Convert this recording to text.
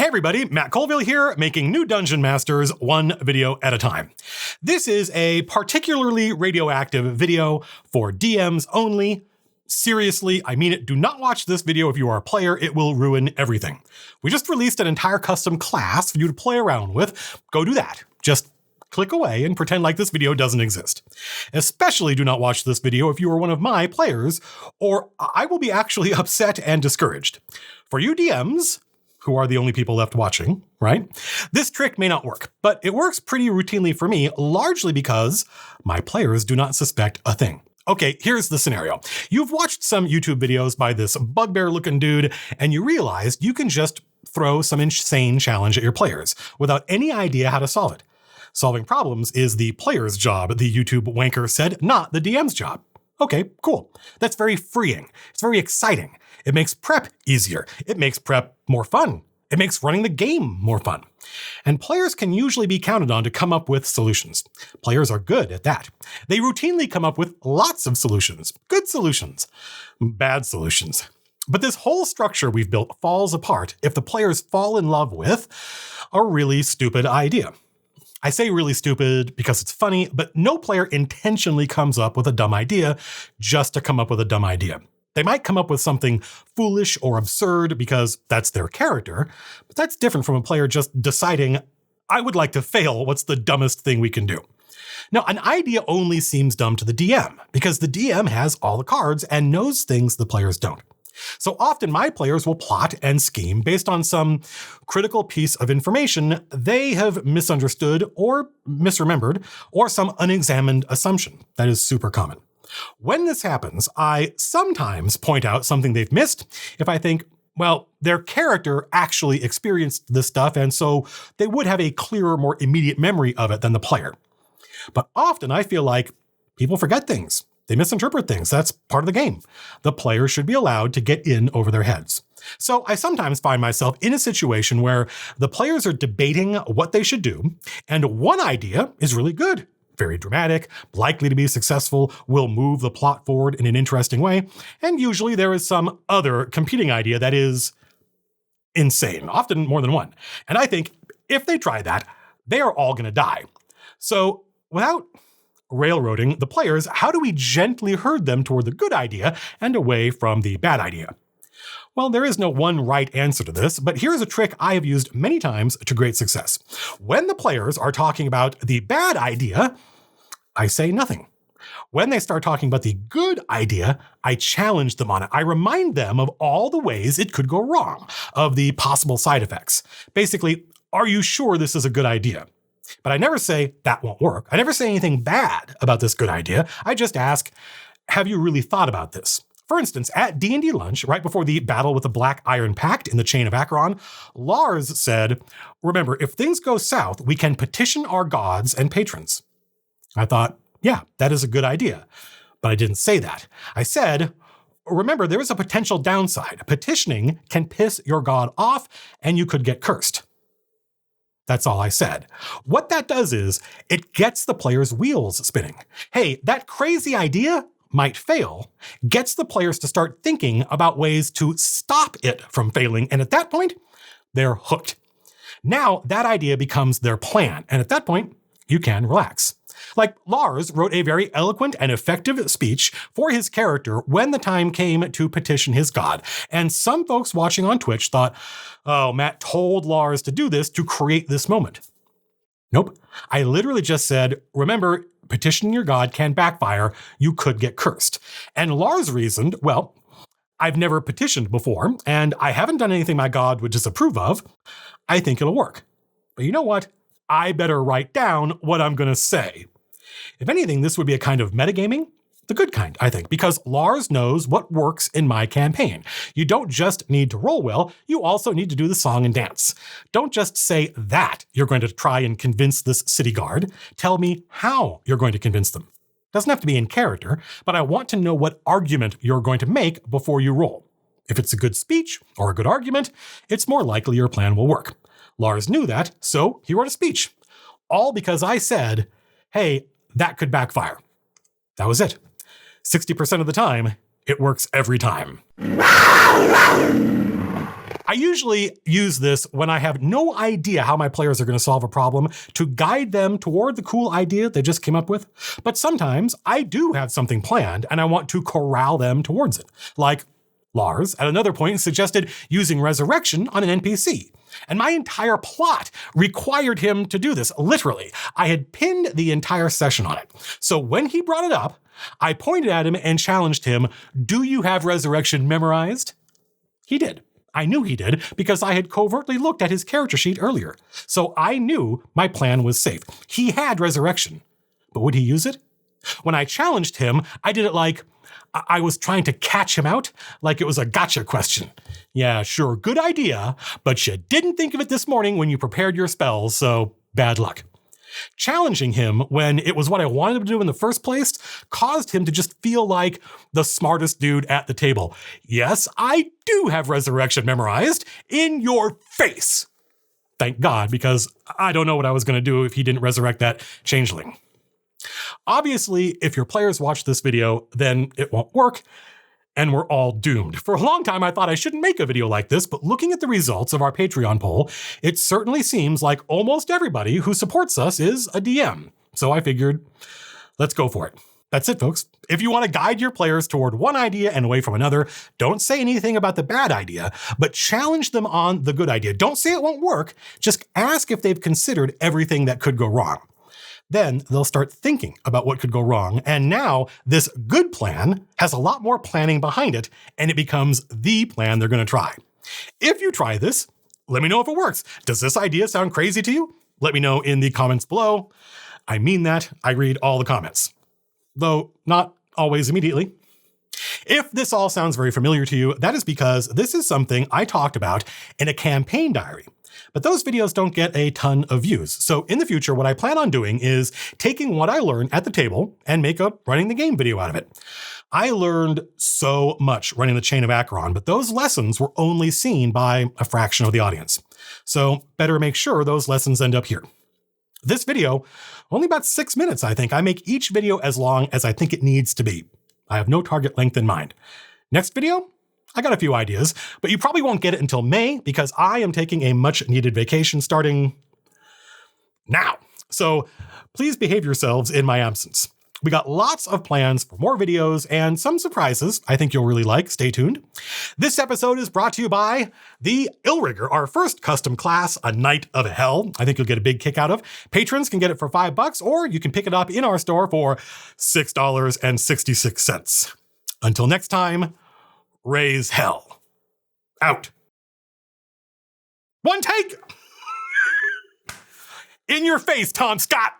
everybody, Matt Colville here, making new Dungeon Masters one video at a time. This is a particularly radioactive video for DMs only. Seriously, I mean it, do not watch this video if you are a player, it will ruin everything. We just released an entire custom class for you to play around with. Go do that. Just click away and pretend like this video doesn't exist. Especially do not watch this video if you are one of my players, or I will be actually upset and discouraged. For you DMs, who are the only people left watching, right? This trick may not work, but it works pretty routinely for me, largely because my players do not suspect a thing. Okay, here's the scenario. You've watched some YouTube videos by this bugbear-looking dude, and you realized you can just throw some insane challenge at your players without any idea how to solve it. Solving problems is the player's job, the YouTube wanker said, not the DM's job. Okay, cool. That's very freeing. It's very exciting. It makes prep easier. It makes prep more fun. It makes running the game more fun. And players can usually be counted on to come up with solutions. Players are good at that. They routinely come up with lots of solutions. Good solutions. Bad solutions. But this whole structure we've built falls apart if the players fall in love with a really stupid idea. I say really stupid because it's funny, but no player intentionally comes up with a dumb idea just to come up with a dumb idea. They might come up with something foolish or absurd because that's their character, but that's different from a player just deciding, I would like to fail, what's the dumbest thing we can do? Now, an idea only seems dumb to the DM because the DM has all the cards and knows things the players don't. So often my players will plot and scheme based on some critical piece of information they have misunderstood or misremembered, or some unexamined assumption. That is super common. When this happens, I sometimes point out something they've missed if I think, well, their character actually experienced this stuff, and so they would have a clearer, more immediate memory of it than the player. But often I feel like people forget things. They misinterpret things. That's part of the game. The player should be allowed to get in over their heads. So I sometimes find myself in a situation where the players are debating what they should do, and one idea is really good, very dramatic, likely to be successful, will move the plot forward in an interesting way, and usually there is some other competing idea that is insane, often more than one. And I think if they try that, they are all going to die. So without railroading the players, how do we gently herd them toward the good idea and away from the bad idea? Well, there is no one right answer to this, but here's a trick I have used many times to great success. When the players are talking about the bad idea, I say nothing. When they start talking about the good idea, I challenge them on it. I remind them of all the ways it could go wrong, of the possible side effects. Basically, are you sure this is a good idea? But I never say, that won't work. I never say anything bad about this good idea. I just ask, have you really thought about this? For instance, at D&D lunch, right before the battle with the Black Iron Pact in the Chain of Acheron, Lars said, remember, if things go south, we can petition our gods and patrons. I thought, yeah, that is a good idea. But I didn't say that. I said, remember, there is a potential downside. Petitioning can piss your god off, and you could get cursed. That's all I said. What that does is it gets the players' wheels spinning. Hey, that crazy idea might fail, gets the players to start thinking about ways to stop it from failing. And at that point, they're hooked. Now that idea becomes their plan. And at that point, you can relax. Like Lars wrote a very eloquent and effective speech for his character when the time came to petition his god. And some folks watching on Twitch thought, oh, Matt told Lars to do this to create this moment. Nope. I literally just said, remember, petitioning your god can backfire. You could get cursed. And Lars reasoned, well, I've never petitioned before, and I haven't done anything my god would disapprove of. I think it'll work. But you know what? I better write down what I'm going to say. If anything, this would be a kind of metagaming, the good kind, I think, because Lars knows what works in my campaign. You don't just need to roll well, you also need to do the song and dance. Don't just say that you're going to try and convince this city guard. Tell me how you're going to convince them. Doesn't have to be in character, but I want to know what argument you're going to make before you roll. If it's a good speech or a good argument, it's more likely your plan will work. Lars knew that, so he wrote a speech. All because I said, hey, that could backfire. That was it. 60% of the time, it works every time. I usually use this when I have no idea how my players are going to solve a problem to guide them toward the cool idea they just came up with. But sometimes I do have something planned and I want to corral them towards it. Like Lars, at another point, suggested using resurrection on an NPC. And my entire plot required him to do this, literally. I had pinned the entire session on it. So when he brought it up, I pointed at him and challenged him, "Do you have resurrection memorized?" He did. I knew he did because I had covertly looked at his character sheet earlier. So I knew my plan was safe. He had resurrection. But would he use it? When I challenged him, I did it like I was trying to catch him out, like it was a gotcha question. Yeah, sure, good idea, but you didn't think of it this morning when you prepared your spells, so bad luck. Challenging him when it was what I wanted him to do in the first place caused him to just feel like the smartest dude at the table. Yes, I do have resurrection memorized in your face. Thank God, because I don't know what I was going to do if he didn't resurrect that changeling. Obviously, if your players watch this video, then it won't work, and we're all doomed. For a long time, I thought I shouldn't make a video like this, but looking at the results of our Patreon poll, it certainly seems like almost everybody who supports us is a DM. So I figured, let's go for it. That's it, folks. If you want to guide your players toward one idea and away from another, don't say anything about the bad idea, but challenge them on the good idea. Don't say it won't work, just ask if they've considered everything that could go wrong. Then they'll start thinking about what could go wrong. And now this good plan has a lot more planning behind it, and it becomes the plan they're going to try. If you try this, let me know if it works. Does this idea sound crazy to you? Let me know in the comments below. I mean that. I read all the comments, though not always immediately. If this all sounds very familiar to you, that is because this is something I talked about in a campaign diary. But those videos don't get a ton of views. So in the future, what I plan on doing is taking what I learned at the table and make a running the game video out of it. I learned so much running the Chain of Acheron, but those lessons were only seen by a fraction of the audience. So better make sure those lessons end up here. This video, only about 6 minutes, I think. I make each video as long as I think it needs to be. I have no target length in mind. Next video? I got a few ideas, but you probably won't get it until May because I am taking a much needed vacation starting now. So please behave yourselves in my absence. We got lots of plans for more videos and some surprises I think you'll really like. Stay tuned. This episode is brought to you by the Illrigger, our first custom class, a Knight of Hell. I think you'll get a big kick out of. Patrons can get it for $5, or you can pick it up in our store for $6.66. Until next time, raise hell. Out. One take! In your face, Tom Scott!